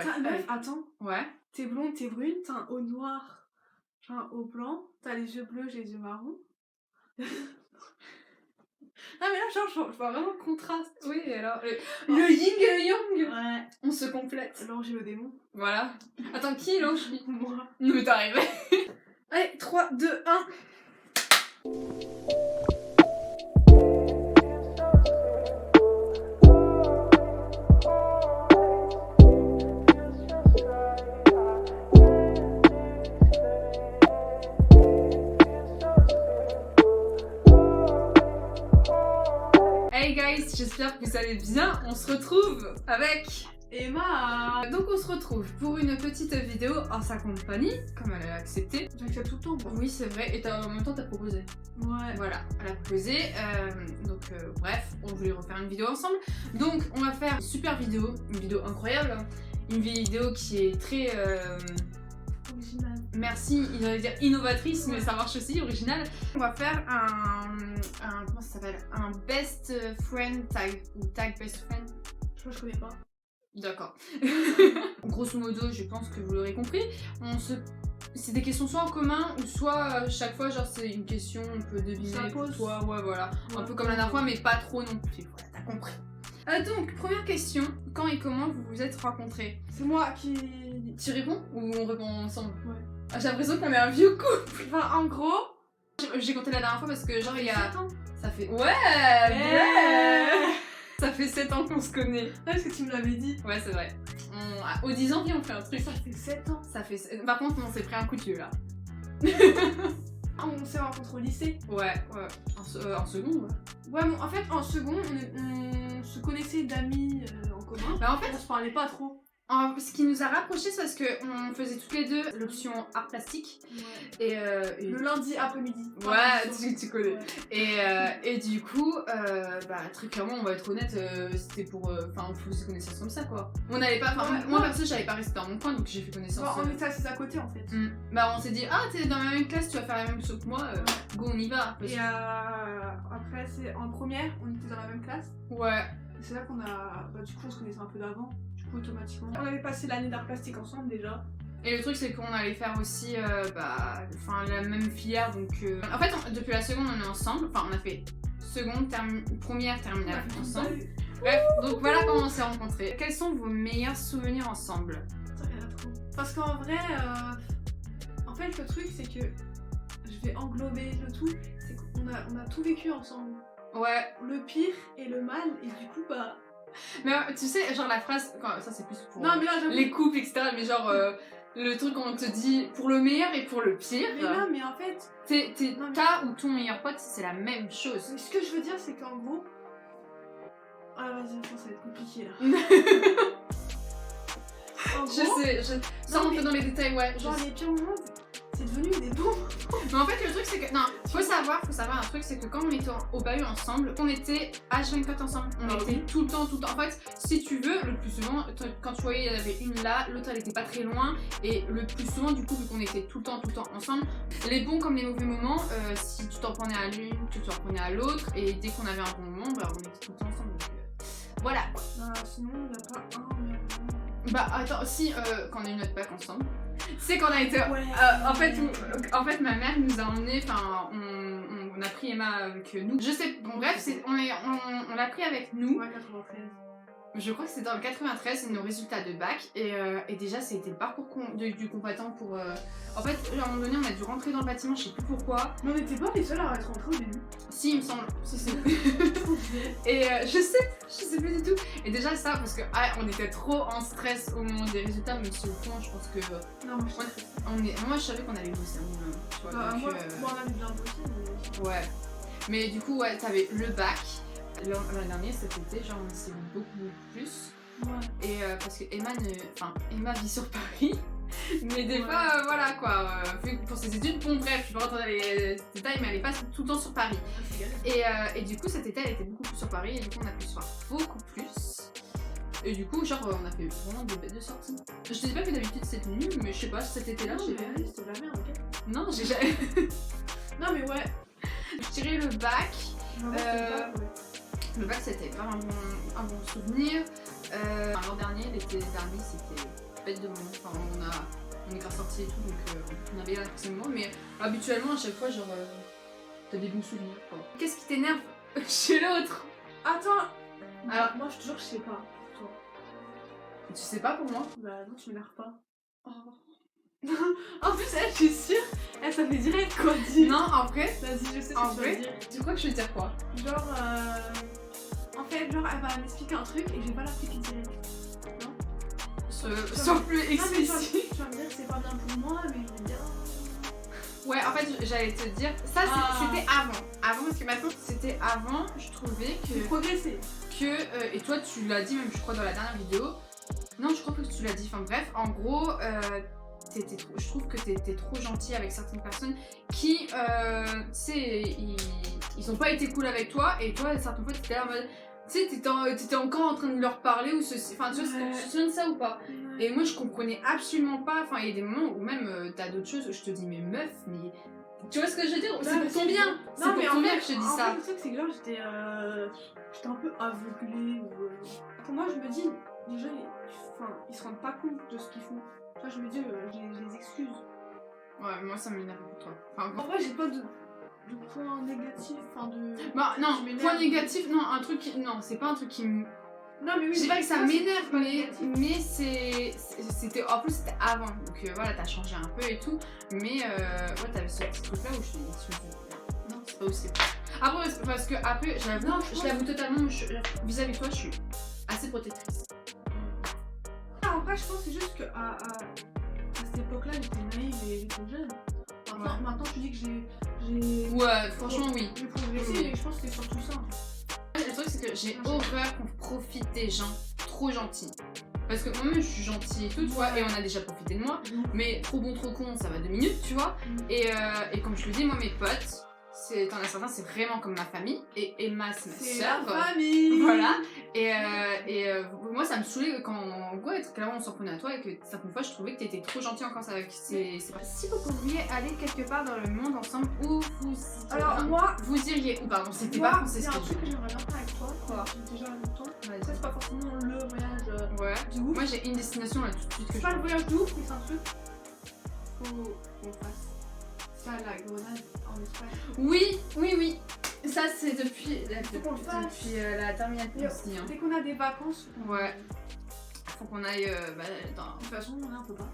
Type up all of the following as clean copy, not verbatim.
bref. Meuf, attends. Ouais. T'es blonde, t'es brune, t'as un haut noir, j'ai un haut blanc, t'as les yeux bleus, j'ai les yeux marrons. Ah mais là je vois vraiment le contraste. Oui, et alors le yin et le yang. Ouais. On se complète. L'ange et le démon. Voilà. Attends, qui l'ange? Moi. Non mais t'es arrivé. Allez, 3, 2, 1. Hey guys, j'espère que vous allez bien. On se retrouve avec Emma. Donc on se retrouve pour une petite vidéo en sa compagnie, comme elle a accepté. J'accepte tout le temps moi. Oui c'est vrai, et en même temps t'as proposé. Ouais. Voilà, elle a proposé, bref, on voulait refaire une vidéo ensemble. Donc on va faire une super vidéo, une vidéo incroyable, hein. Une vidéo qui est très... Original. Merci, il allait dire innovatrice, mais ça marche aussi, original. On va faire un comment ça s'appelle? Un best friend tag, ou tag best friend. Je crois que je connais pas. D'accord. Grosso modo, je pense que vous l'aurez compris, c'est des questions soit en commun ou soit chaque fois genre c'est une question, on peut deviner pour toi, ouais voilà. Ouais. Un peu comme la dernière fois mais pas trop non plus, voilà, t'as compris. Donc, première question, quand et comment vous vous êtes rencontrés? C'est moi qui... Tu réponds ou on répond ensemble? Ouais. Ah, j'ai l'impression qu'on est un vieux couple. Enfin, en gros... J'ai compté la dernière fois parce que genre il y a... 7 ans. Ça fait... Ouais. Ça fait 7 ans qu'on se connaît. Ouais, parce que tu me l'avais dit. Ouais, c'est vrai. Au 10 ans, on fait un truc. Ça fait 7 ans. Ça fait... Par contre, on s'est pris un coup de vieux, là. On s'est rencontrés au lycée. Ouais. En seconde, ouais. Ouais, bon, en fait, en seconde, on se connaissait d'amis en commun. Bah, en fait, on se parlait pas trop. Ce qui nous a rapprochés, c'est parce qu'on faisait toutes les deux l'option art plastique. Ouais. Et le lundi après-midi. Ouais, tu connais. Ouais. Et du coup, très clairement, on va être honnête, c'était pour... Enfin, on faisait connaissance comme ça, quoi. On n'allait pas... Enfin, moi, perso, j'avais pas resté dans mon coin, donc j'ai fait connaissance... Bah, on était assis à côté, en fait. Bah, on s'est dit, ah, t'es dans la même classe, tu vas faire la même chose que moi, go, on y va. Et après, c'est en première, on était dans la même classe. Ouais. Et c'est là qu'on a... Bah, du coup, on se connaissait un peu d'avant. Automatiquement. On avait passé l'année d'art plastique ensemble déjà. Et le truc c'est qu'on allait faire aussi la même filière donc en fait depuis la seconde on est ensemble, enfin on a fait seconde, première, terminale ensemble. Bref, donc voilà comment on s'est rencontrés. Quels sont vos meilleurs souvenirs ensemble? Putain, il y en a trop. Parce qu'en vrai, en fait le truc c'est que, je vais englober le tout, c'est qu'on a tout vécu ensemble. Ouais. Le pire et le mal et du coup bah... Mais tu sais, genre la phrase, ça c'est plus pour non, mais là, les couples, etc. Mais genre le truc qu'on te dit pour le meilleur et pour le pire. Mais non, mais en fait... Ta ou ton meilleur pote, c'est la même chose. Mais ce que je veux dire, c'est qu'en gros... Ah vas-y, ça va être compliqué là. En gros, je sais, sans rentrer dans les détails, ouais. Genre les pires moments, c'est devenu des bons. Mais en fait le truc c'est que, non, faut savoir un truc, c'est que quand on était au bahut ensemble, on était H24 ensemble, on était tout le temps, en fait, si tu veux, le plus souvent, quand tu voyais il y en avait une là, l'autre elle était pas très loin, et le plus souvent du coup, vu qu'on était tout le temps ensemble, les bons comme les mauvais moments, si tu t'en prenais à l'une, tu t'en prenais à l'autre, et dès qu'on avait un bon moment, bah on était tout le temps ensemble, donc voilà quoi. Sinon il n'y a pas un meilleur moment. Bah attends, si, quand on a eu notre bac ensemble, c'est qu'on a été... Ouais. En fait, ma mère nous a emmenés, enfin, on a pris Emma avec nous. Je sais, bon bref, on l'a pris avec nous. Ouais, 93. Je crois que c'était dans le 93, nos résultats de bac. Et déjà, c'était le parcours du combattant pour... En fait, à un moment donné, on a dû rentrer dans le bâtiment, je sais plus pourquoi. Mais on n'était pas les seuls à être rentrés au début. Si, il me semble. Si, c'est... Et je sais plus du tout. Et déjà ça, parce que on était trop en stress au moment des résultats, même si au fond, je pense que... Non, moi je savais qu'on allait bosser un minimum. Moi, on avait bien bossé, mais... Ouais. Mais du coup, ouais, t'avais le bac. L'an dernier, cet été, genre, on s'est beaucoup plus. Ouais. Et parce que Emma vit sur Paris. Mais des fois, voilà quoi, pour ses études, bon bref, je vais rentrer dans les détails, mais elle est pas tout le temps sur Paris. Et du coup, cet été, elle était beaucoup plus sur Paris, et du coup, on a pu se voir beaucoup plus. Et du coup, genre, on a fait vraiment des bêtes de sorties. Je te dis pas que d'habitude c'était nul, mais je sais pas, cet été-là, j'ai fait. C'était de la merde, ok. Non, j'ai jamais. Non, mais ouais. Je dirais le bac. Ouais. Le bac, c'était vraiment un bon souvenir. L'an dernier, l'été dernier, c'était bête de moment. Enfin, on est grave sortis et tout, donc on avait apprécié le moment. Mais habituellement, à chaque fois, genre, t'as des bons souvenirs, quoi. Qu'est-ce qui t'énerve chez l'autre? Attends. Alors, moi, je te jure, je sais pas. Toi. tu sais pas pour moi? Bah non, tu m'énerves pas. Oh. En plus, elle, je suis sûre, elle ça fait direct quoi dire. Non, en vrai, Vas-y, je sais ce en que tu vas vrai, dire. tu crois que je vais dire quoi? Genre, en fait, genre, elle va m'expliquer un truc et je vais pas l'appliquer direct. Non? Sois plus Non, mais explicite. tu vas me dire que c'est pas bien pour moi, mais je vais dire. Ouais, en fait, j'allais te dire, ça c'était avant. Avant, parce que maintenant, c'était avant, je trouvais J'ai progressé. et toi tu l'as dit même, je crois, dans la dernière vidéo. Non, je crois que tu l'as dit, enfin bref, en gros, je trouve que t'es trop gentil avec certaines personnes qui, tu sais, ils ont pas été cool avec toi, et toi, certaines fois, t'étais là en mode, tu sais, t'étais encore en train de leur parler, ou ceci, enfin, tu vois, tu te souviens de ça ou pas? Ouais. Et moi, je comprenais absolument pas, enfin, il y a des moments où même, t'as d'autres choses où je te dis, mais meuf, mais... Tu vois ce que je veux dire? C'est pour ton bien! C'est pour ton bien que je te dis ça! Le truc, c'est que genre, j'étais un peu aveuglée. Pour moi, je me dis, déjà, ils se rendent pas compte de ce qu'ils font. Toi, je me dis, je les excuse. Ouais, moi, ça m'énerve pour toi. Enfin, En vrai, j'ai pas de point négatif, enfin de... bah non, je m'énerve. point négatif, non, un truc qui... Non, c'est pas un truc qui me... Non, mais oui, Je dis pas que ça m'énerve, c'est pas négatif. mais c'était... En plus, c'était avant, donc voilà, t'as changé un peu et tout, mais ouais, t'avais ce petit truc-là où je te dis... Non, c'est pas aussi. Après, parce que après, je l'avoue totalement, vis-à-vis de toi, je suis assez protectrice. Après, je pense que c'est juste qu'à cette époque-là, j'étais naïve et j'étais jeune. Maintenant, tu dis que j'ai... Ouais, franchement, oui. J'ai progressé, Oui. mais je pense que c'est surtout ça. Le truc, c'est que j'ai horreur qu'on profite des gens trop gentils. Parce que moi-même, je suis gentille et tout, tu vois, et on a déjà profité de moi. Mais trop bon, trop con, ça va 2 minutes, tu vois. Et comme je le dis, moi, mes potes, t'en as certains, c'est vraiment comme ma famille. Et Emma, c'est ma sœur. C'est ma famille. Voilà. Moi, ça me saoulait quand clairement on s'en prenait à toi et que certaines fois je trouvais que t'étais trop gentil encore avec Si vous pouviez aller quelque part dans le monde ensemble, où vous iriez? Alors, moi, vous iriez où? Pardon, c'était moi, pas français il y a ce un que truc que j'aimerais bien faire avec toi. Quoi? J'ai déjà longtemps. Ça, Vas-y. c'est pas forcément le voyage Ouais. du ouf. Moi j'ai une destination là tout de suite que C'est je pas le voyage de ouf, mais c'est un truc faut qu'on fasse. Ça, la grenade en Espagne. Oui. Ça c'est depuis qu'on le fasse. depuis la terminale aussi. Hein. Dès qu'on a des vacances, Ouais. Faut qu'on aille dans... De toute façon, on peut pas.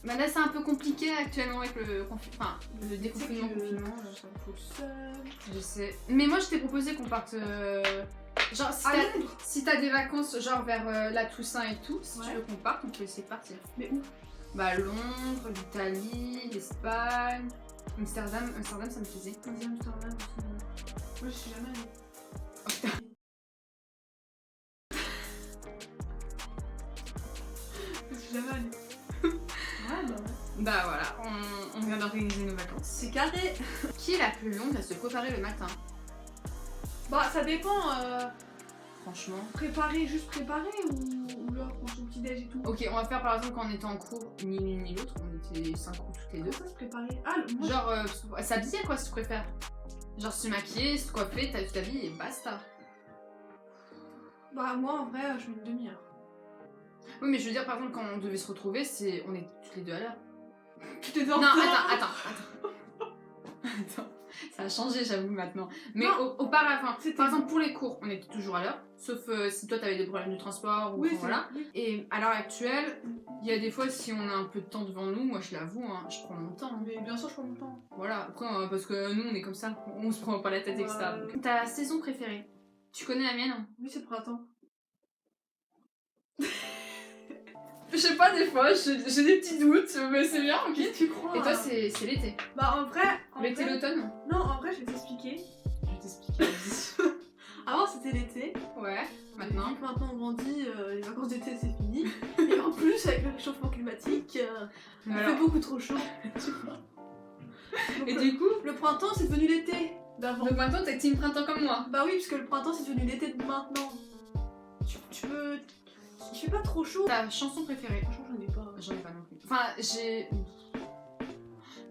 Bah là c'est un peu compliqué actuellement avec le déconfinement, confinement, je sais. Mais moi je t'ai proposé qu'on parte genre si t'as des vacances genre vers la Toussaint et tout, si tu veux qu'on parte, on peut essayer de partir. Mais où? Bah Londres, l'Italie, l'Espagne, Amsterdam ça me plaisait. Vas-y, Amsterdam aussi. Moi je suis jamais allée. Oh putain. Je suis jamais allée. Ouais, bah ouais. Bah voilà, on vient d'organiser nos vacances. C'est carré. Qui est la plus longue à se préparer le matin? Bah ça dépend. Franchement. Juste préparer ou genre pour son petit déj et tout. Ok, on va faire par exemple quand on était en cours, ni l'une ni l'autre, on était 5 coups toutes les deux. Comment ça se préparer? Ah, moi, Genre s'habiller quoi si tu préfères. Genre se maquiller, se coiffer, tu t'habilles et basta. Bah moi en vrai je mets une demi-heure. Oui mais je veux dire par exemple quand on devait se retrouver, on est toutes les deux à l'heure. Tu t'es dans Non attends. Ça a changé j'avoue maintenant. Mais auparavant, par exemple pour les cours, on était toujours à l'heure. Sauf si toi t'avais des problèmes de transport ou voilà. Oui. Et à l'heure actuelle, il y a des fois si on a un peu de temps devant nous, moi je l'avoue, hein, je prends mon temps. Mais bien sûr je prends mon temps. Voilà, après parce que nous on est comme ça, on se prend pas la tête etc. Ta saison préférée? Tu connais la mienne? Oui c'est le printemps. Je sais pas des fois, j'ai des petits doutes, mais c'est bien, ok. Tu crois? Et toi c'est l'été? Bah en vrai... L'été, l'automne? Non en vrai je vais t'expliquer. Avant c'était l'été. Ouais, maintenant. Maintenant on grandit, les vacances d'été c'est fini. Et en plus avec le réchauffement climatique, il fait beaucoup trop chaud. Et du coup, le printemps c'est devenu l'été d'avant. donc maintenant t'es team printemps comme moi? Bah oui, parce que le printemps c'est devenu l'été de maintenant. Tu peux... Il fait pas trop chaud. Ta chanson préférée? Franchement j'en ai pas. J'en ai pas non plus. Enfin, j'ai...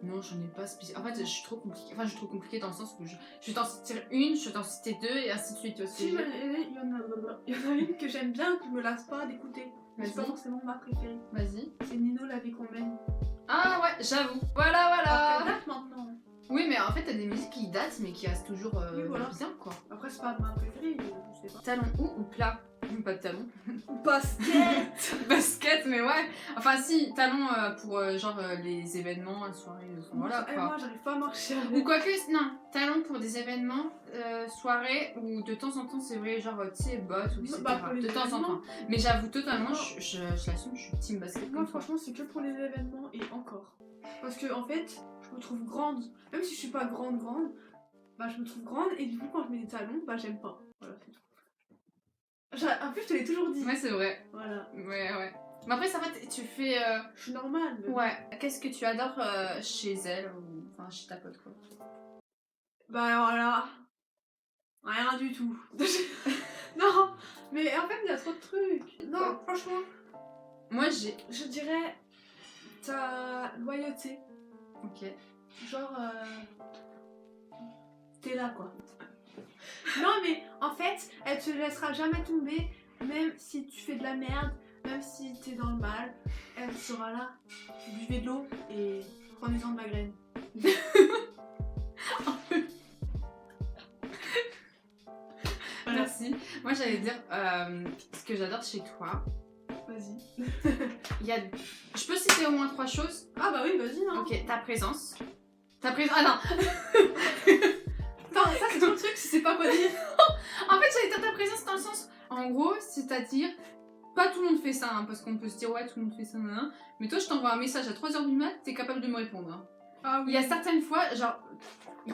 Non, j'en ai pas spécialement. En fait, je suis trop compliquée. Enfin, je suis trop compliquée dans le sens où je vais t'en citer une, je vais t'en citer deux et ainsi de suite. Tu vois ce que Si, je veux mais dire? il y en a une que j'aime bien, que je me lasse pas d'écouter. C'est pas Vas-y. forcément ma préférée. Vas-y. C'est Nino, la vie qu'on mène. Ah ouais, j'avoue. Voilà, voilà. Après, date maintenant. Oui, mais en fait, t'as des musiques qui datent mais qui restent toujours Oui, voilà. bien, quoi. Après, c'est pas ma préférée, je sais pas. Talon haut ou plat? Pas de talon. Basket. Basket, mais ouais. Enfin, si, talon pour genre les événements, soirées, voilà quoi. Moi, j'arrive pas à marcher avec. Ou quoique, non, talon pour des événements, soirées, ou de temps en temps, c'est vrai, genre, tu sais, bottes ou etc. Bah, pour les de temps en événements. temps. Mais j'avoue totalement, Non. je l'assume, je suis team basket Moi, comme toi. franchement, c'est que pour les événements et encore. Parce que, en fait, je me trouve grande. Même si je suis pas grande, bah, je me trouve grande et du coup, quand je mets des talons, bah, j'aime pas. Voilà, c'est tout. En plus, je te l'ai toujours dit. Ouais, c'est vrai. Voilà. Ouais. Mais après, ça va, tu fais. Je suis normale. Mais... Ouais. Qu'est-ce que tu adores chez elle ou enfin chez ta pote quoi? Bah, alors là. Rien du tout. Non, mais en fait, il y a trop de trucs. Non, franchement, Moi j'ai. je dirais ta loyauté. Ok. Genre, t'es là quoi. Non, mais en fait, elle te laissera jamais tomber, même si tu fais de la merde, même si t'es dans le mal, elle sera là. Buvez de l'eau et prenez-en de ma graine. Voilà. Merci. Moi j'allais dire ce que j'adore chez toi. Vas-y. Il y a. Je peux citer au moins 3 choses. Ah bah oui, vas-y, hein. Ok, ta présence. Ta présence. Ah non. Attends, ça c'est ton truc, tu sais pas quoi dire. En fait, j'allais dire ta présence dans le sens. En gros, c'est-à-dire. Pas tout le monde fait ça, hein, parce qu'on peut se dire ouais, tout le monde fait ça, nan. Mais toi, je t'envoie un message à 3h du mat, t'es capable de me répondre. Hein. Ah Il y a certaines fois, genre,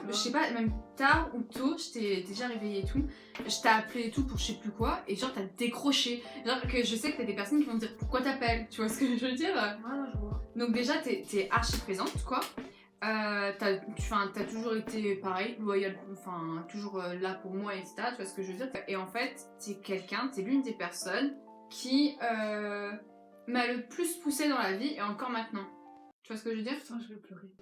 je sais pas, même tard ou tôt, je t'ai déjà réveillé et tout, je t'ai appelé et tout pour je sais plus quoi, et genre t'as décroché. Genre que je sais que t'as des personnes qui vont te dire pourquoi t'appelles, tu vois ce que je veux dire? Voilà, je vois. Donc déjà, t'es archi présente, quoi. T'as toujours été pareil, loyal, enfin, toujours là pour moi, etc. Tu vois ce que je veux dire? Et en fait, t'es l'une des personnes qui m'a le plus poussée dans la vie, et encore maintenant. Tu vois ce que je veux dire? Putain, je vais pleurer.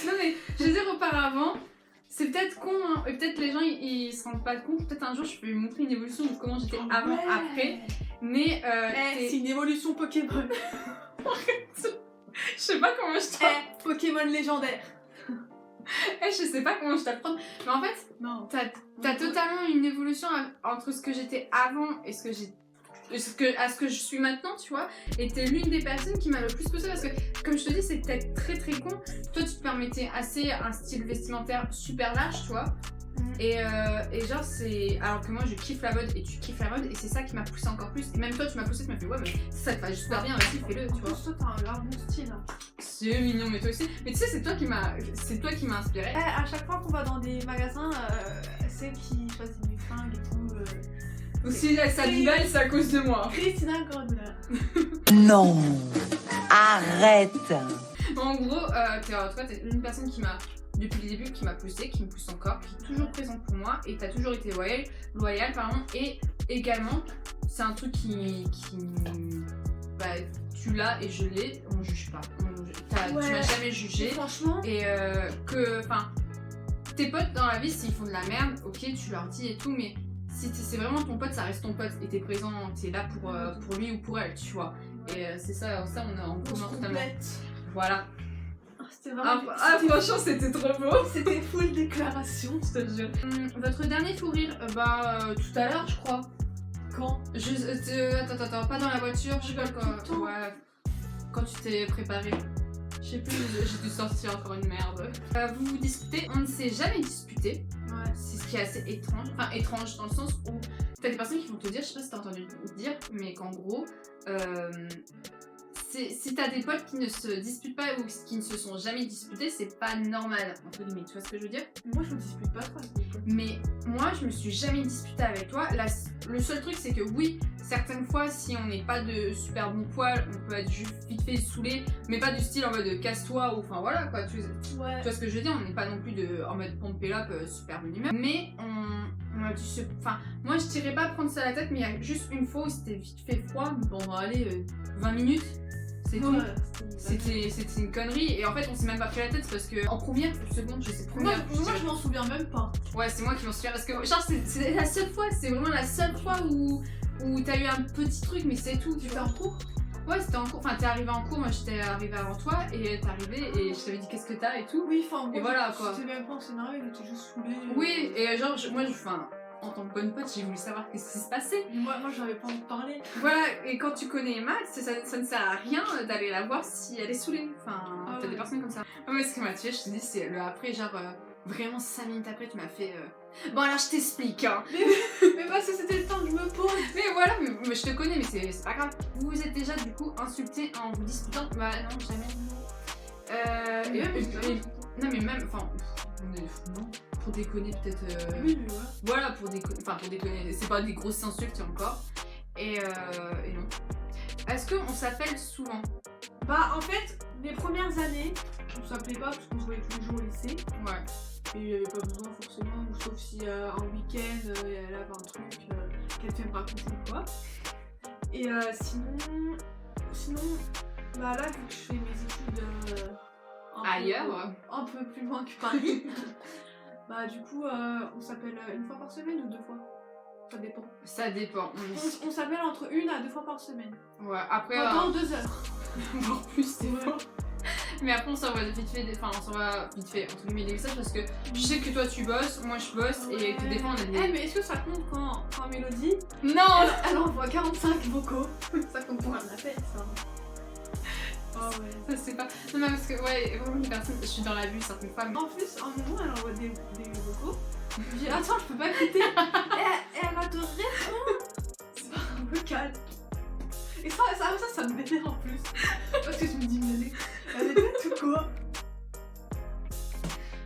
Non mais, je veux dire, auparavant, c'est peut-être con, hein, et peut-être les gens ils se rendent pas compte, peut-être un jour je peux vous montrer une évolution de comment j'étais avant, Ouais. après, mais C'est une évolution Pokémon. je sais pas comment je t'apprends. Pokémon légendaire. Je sais pas comment je t'apprends, mais en fait, Non. t'as totalement une évolution entre ce que j'étais avant et ce que je suis maintenant, tu vois. Et t'es l'une des personnes qui m'a le plus poussée parce que, comme je te dis, c'est peut-être très très con. Toi, tu te permettais assez un style vestimentaire super large, tu vois. Et genre, c'est. Alors que moi, je kiffe la mode et tu kiffes la mode, et c'est ça qui m'a poussée encore plus. Et même toi, tu m'as poussée, tu m'as fait ouais, mais ça te va super bien, vas-y, fais-le, tu vois. Toi, t'as un grave bon style. C'est mignon, mais toi aussi. Mais tu sais, c'est toi qui m'a inspiré. À chaque fois qu'on va dans des magasins, celle qui choisit mes fringues et tout. Aussi, la Salibal, c'est à cause de moi. Christina Cordula. Non, arrête. En gros, t'es une personne qui m'a, depuis le début, qui m'a poussée, qui me pousse encore, qui est toujours présente pour moi, et t'as toujours été loyale, pardon, et également, c'est un truc qui bah, tu l'as et je l'ai, on juge pas, tu m'as jamais jugé, Franchement. et enfin, tes potes dans la vie, s'ils font de la merde, ok, tu leur dis et tout, mais si c'est vraiment ton pote, ça reste ton pote, et t'es présent, t'es là pour lui ou pour elle, tu vois, et c'est ça, on est en commun totalement. Voilà. C'était vraiment. Franchement, c'était trop beau. C'était full déclaration. Je te le jure. Votre dernier fou rire, tout à l'heure, je crois. Quand? Attends, pas dans la voiture, je sais pas Tout le quand. temps. Ouais. Quand tu t'es préparé. Je sais plus, j'ai dû sortir encore une merde. Vous vous disputez, on ne s'est jamais disputé. Ouais. C'est ce qui est assez étrange. Enfin, étrange dans le sens où t'as des personnes qui vont te dire, je sais pas si t'as entendu dire, mais qu'en gros, si t'as des potes qui ne se disputent pas ou qui ne se sont jamais disputés, c'est pas normal, entre guillemets, tu vois ce que je veux dire? Moi, je me dispute pas trop avec mes potes. Mais moi, je me suis jamais disputée avec toi. Le seul truc, c'est que oui, certaines fois, si on n'est pas de super bon poil, on peut être juste vite fait saoulé, mais pas du style en mode casse-toi ou enfin voilà quoi. Tu vois ce que je veux dire? On n'est pas non plus en mode pompe up super bonne humeur. Mais on a dû se. Enfin, moi, je tirais pas prendre ça à la tête, mais il y a juste une fois où c'était vite fait froid, pendant allez, 20 minutes. C'est Ouais, tout. c'était- C'était une connerie et en fait on s'est même pas pris la tête parce que en première ou seconde, je sais Moi, première. moi, je m'en souviens même pas. Ouais, c'est moi qui m'en souviens parce que genre c'est la seule fois, c'est vraiment la seule fois où t'as eu un petit truc mais c'est tout. Tu C'était vois. en cours. Ouais, c'était en cours. Enfin, t'es arrivé en cours, moi j'étais arrivée avant toi et t'es arrivé et je t'avais dit qu'est-ce que t'as et tout. Oui, enfin, Et voilà, quoi. C'était même pas en scénario, il était juste saoulé. Oui, et genre moi enfin en tant que bonne pote, j'ai voulu savoir qu'est-ce qui se passait. Mais moi, j'avais pas envie de parler. Voilà, et quand tu connais Max, ça ne sert à rien d'aller la voir si elle est saoulée. Enfin, Ah t'as ouais. des personnes comme ça. Ah, mais ce qui m'a tué, je te dis, c'est le après, genre, vraiment 5 minutes après, tu m'as fait. Bon, alors je t'explique, hein. Mais parce que c'était le temps que je me pose. Mais voilà, mais je te connais, mais c'est pas grave. Vous vous êtes déjà du coup insulté en vous disputant. Bah non, jamais. Non, mais même, enfin, non, pour déconner peut-être. Oui, mais voilà. Voilà, pour déconner, c'est pas des grosses insultes encore. Et non. Est-ce qu'on s'appelle souvent? Bah, en fait, les premières années, on s'appelait pas parce qu'on se voyait tous les jours au lycée. Ouais. Et il n'y avait pas besoin forcément, ou sauf si un week-end, elle avait un truc qu'elle fait me raconter ou quoi. Et sinon, bah là, vu que je fais mes études Ailleurs. un peu plus loin que Paris, bah du coup, on s'appelle une fois par semaine ou 2 fois. Ça dépend. Ça dépend. On s'appelle entre 1 à 2 fois par semaine. Ouais, après. Pendant 2 heures. Voire plus, c'est Ouais. fort. Mais après, on s'envoie vite fait, enfin, on s'envoie vite fait entre guillemets des messages parce que je sais que toi tu bosses, moi je bosse et que des fois on a des. Eh, mais est-ce que ça compte quand Mélodie, Non! elle envoie 45 vocaux? Ça compte pour un appel, ça. Oh ouais. Ça c'est pas. Non, mais parce que, ouais, vraiment, les personnes, je suis dans la vue certaines fois. Mais... En plus, à un moment, elle envoie des vocaux. Je dis, attends, je peux pas écouter. Et elle va te répondre. C'est un peu calme. Et ça me vénère en plus. Parce que je me dis, mais elle est bête ou quoi?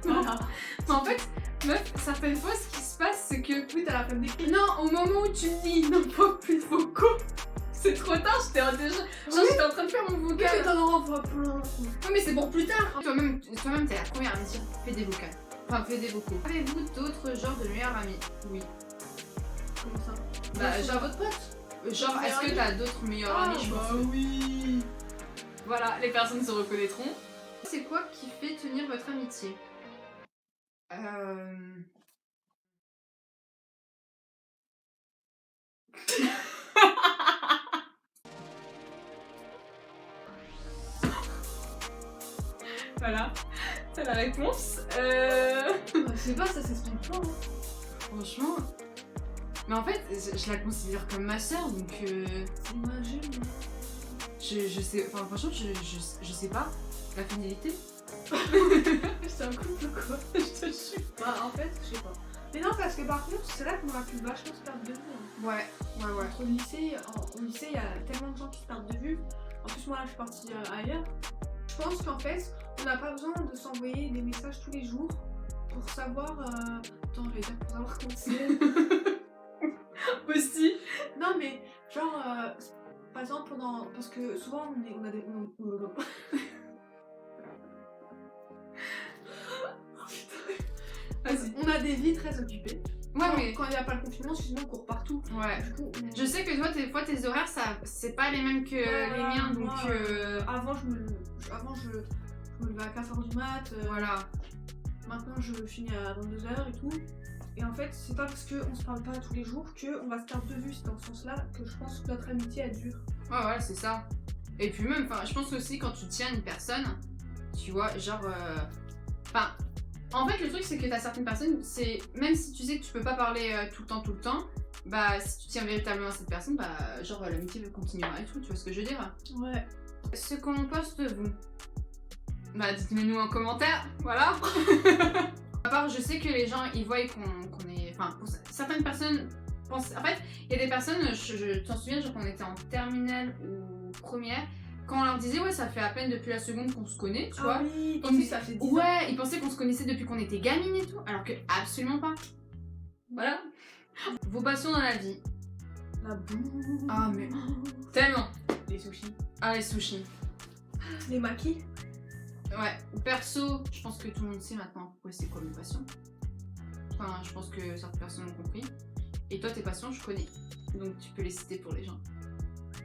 Voilà. Mais en fait, meuf, certaines fois, ce qui se passe, c'est que. Oui, t'as la peine d'écrire. Non, au moment où tu me dis, non, pas plus de vocaux, c'est trop tard, j'étais déjà. Genre, j'étais en train de faire mon Oui, vocal. mais t'en envoies plein. Oui, mais c'est pour plus tard. Toi-même, t'es la première à me dire, fais des vocals. Enfin, fais des vocaux. Avez-vous d'autres genres de meilleurs amis? Oui. Comment ça? Bah, Genre genre, votre pote? genre est-ce que t'as d'autres meilleurs amis? Je pense. oui. Voilà, les personnes se reconnaîtront. C'est quoi qui fait tenir votre amitié? Voilà, c'est la réponse. Je sais pas, ça s'explique pas. Hein. Franchement. Mais en fait, je la considère comme ma sœur, donc Imagine. je sais. Enfin, franchement, je sais pas. La finalité? C'est un couple quoi. Je te jure. Bah en fait, je sais pas. Mais non, parce que par contre, c'est là qu'on aurait pu vachement se perdre de vue. Hein. Ouais. Entre au lycée, au lycée, il y a tellement de gens qui se perdent de vue. En plus, moi là, je suis partie ailleurs. Je pense qu'en fait, on n'a pas besoin de s'envoyer des messages tous les jours pour savoir. Attends, je vais dire pour savoir quand c'est. Aussi. Non, mais genre, par exemple, pendant. Parce que souvent, on a des. Vas-y. On a des vies très occupées. Ouais, mais. Quand il n'y a pas le confinement, sinon on court partout. Ouais. Du coup, Je sais que toi, des fois, tes horaires, c'est pas les mêmes que les miens, donc. moi, avant, je me levais à 4h du mat. Voilà. Maintenant, je finis à 22h et tout. Et en fait, c'est pas parce qu'on se parle pas tous les jours qu'on va se perdre de vue. C'est dans ce sens-là que je pense que notre amitié elle dure. Ouais, c'est ça. Et puis même, je pense aussi quand tu tiens une personne, tu vois, genre. Enfin. En fait, le truc, c'est que t'as certaines personnes, c'est. Même si tu sais que tu peux pas parler tout le temps, bah, si tu tiens véritablement à cette personne, bah, genre, l'amitié continuera et tout, tu vois ce que je veux dire? Ouais. Ce qu'on poste de vous. Bah, dites-le nous en commentaire, voilà. À part, je sais que les gens, ils voient qu'on est. Enfin, certaines personnes pensent. En fait, il y a des personnes, je t'en souviens, genre, qu'on était en terminale ou première. Quand on leur disait, ouais, ça fait à peine depuis la seconde qu'on se connaît, tu vois. Oui, Ils me- ça fait 10 ans. Ouais, ils pensaient qu'on se connaissait depuis qu'on était gamine et tout, alors que absolument pas. Voilà. Vos passions dans la vie. La boue. Ah, mais tellement. Les sushis. Ah, les sushis. Les maquis. Ouais, perso, je pense que tout le monde sait maintenant pourquoi c'est quoi mes passions. Enfin, je pense que certaines personnes ont compris. Et toi, tes passions, je connais. Donc tu peux les citer pour les gens.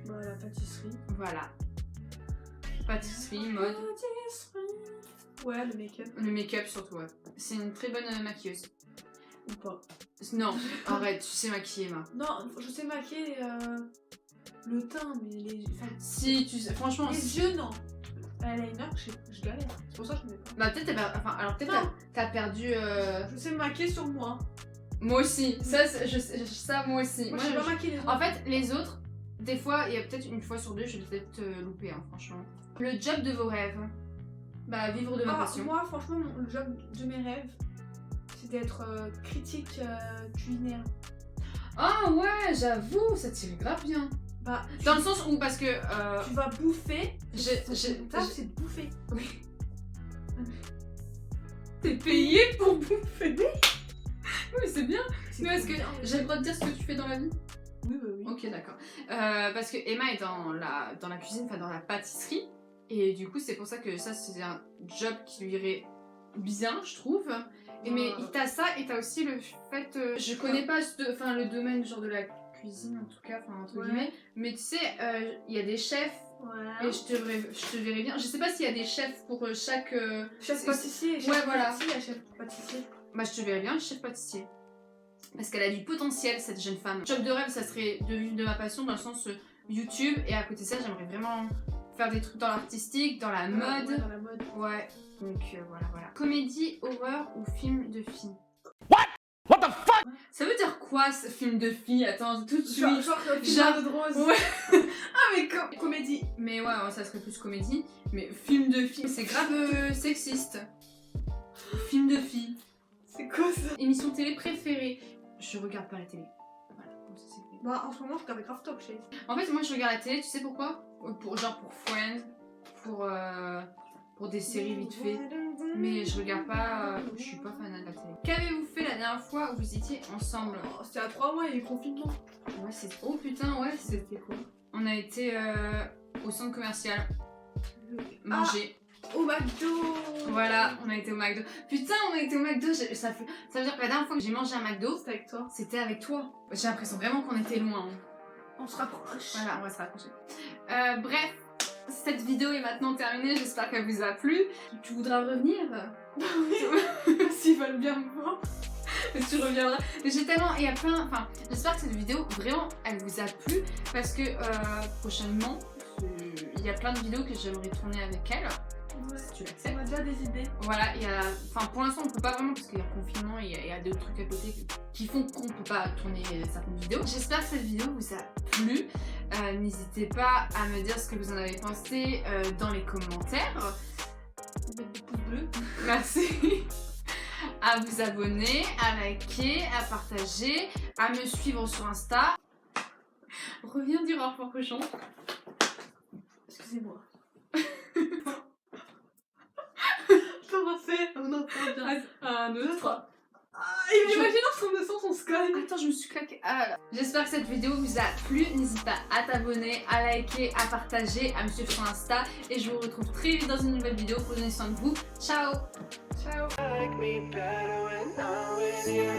Bah, la pâtisserie. Voilà. pâtisserie, mode, Ouais, le make-up. le make-up surtout, ouais. C'est une très bonne maquilleuse. Ou pas. Non, arrête, tu sais maquiller, ma. Non, je sais maquiller le teint, mais les. Enfin, Si, tu sais, franchement... les yeux, non. Eyeliner, je galère. C'est pour ça que je mets pas. Bah peut-être enfin, alors peut-être Non. t'as perdu... Je sais maquiller sur moi. Moi aussi, ça, ça moi aussi. Moi, je sais pas maquiller les autres. En fait, les autres, des fois, il y a peut-être une fois sur deux, je vais peut-être louper, hein, franchement. Le job de vos rêves. Bah, vivre de ma passion. Moi, franchement, le job de mes rêves, c'est d'être critique culinaire. Ah ouais, j'avoue, ça tire grave bien. Bah, Dans le sens où, parce que... tu vas bouffer. j'ai- Ta taf, c'est de bouffer. Oui. T'es payé pour bouffer. Oui, c'est bien. Mais est-ce que j'ai le droit de dire ce que tu fais dans la vie? Oui, bah oui. Ok, d'accord. Parce que Emma est dans la cuisine, enfin dans la pâtisserie. Et du coup, c'est pour ça que ça, c'est un job qui lui irait bien, je trouve. Et mais t'as ça et t'as aussi le fait... je connais pas le domaine genre de la cuisine, en tout cas, enfin entre guillemets. Mais tu sais, il y a des chefs. Ouais. Et je te verrais bien. Je sais pas s'il y a des chefs pour chaque... Chef pâtissier. Ouais, voilà. Chef pâtissier. Bah, je te verrais bien chef pâtissier. Parce qu'elle a du potentiel, cette jeune femme. Job de rêve, ça serait de vivre de ma passion dans le sens YouTube. Et à côté de ça, j'aimerais vraiment faire des trucs dans l'artistique, dans la mode. Ouais, dans la mode. Ouais. Donc voilà. Comédie, horreur ou film de filles? What the fuck? Ça veut dire quoi ce film de filles? Attends, tout de suite. Genre Genre- de rose. Ouais. Ah mais Comédie. Mais ouais, ça serait plus comédie. Mais film de filles, c'est grave sexiste. Film de filles. C'est quoi ça? Émission télé préférée. Je regarde pas la télé. Voilà, comme ça c'est fait. Bah, en ce moment, je regarde grave Top Chef. En fait, moi je regarde la télé, tu sais pourquoi? Pour Friends, pour des séries vite fait. Mais je regarde pas, je suis pas fan de la télé. Qu'avez-vous fait la dernière fois où vous étiez ensemble? Oh, c'était à 3 mois, il y a eu confinement. Ouais, c'est... Oh putain, ouais, c'était quoi? On a été au centre commercial, manger. Au McDo. Voilà, on a été au McDo. Putain, on a été au McDo, ça veut dire que la dernière fois que j'ai mangé un McDo, C'était avec toi. c'était avec toi. J'ai l'impression vraiment qu'on était loin. Hein. On se rapproche. Voilà, on va se raccrocher. Bref, cette vidéo est maintenant terminée, j'espère qu'elle vous a plu. Tu voudras revenir? S'ils veulent bien me voir. Tu reviendras. Mais j'ai tellement... Il y a plein... Enfin, j'espère que cette vidéo, vraiment, elle vous a plu. Parce que prochainement, il y a plein de vidéos que j'aimerais tourner avec elle. Ouais. Si tu On l'acceptes. a déjà des idées. Voilà, il y a... Enfin, pour l'instant, on peut pas vraiment parce qu'il y a le confinement et il y a d'autres trucs à côté qui font qu'on peut pas tourner certaines vidéos. J'espère que cette vidéo vous a plu. N'hésitez pas à me dire ce que vous en avez pensé dans les commentaires. Mettre des pouces bleus. Merci. À vous abonner, à liker, à partager, à me suivre sur Insta. Reviens dire au revoir cochon. Excusez-moi. Comment c'est? On entend bien. 1, 2, 3. Ah, imagine en train de son Sky. Attends, je me suis claquée. Ah, là. J'espère que cette vidéo vous a plu. N'hésite pas à t'abonner, à liker, à partager, à me suivre sur Insta. Et je vous retrouve très vite dans une nouvelle vidéo. Prenez soin de vous. Ciao. Ciao. Like me better when I'm with you.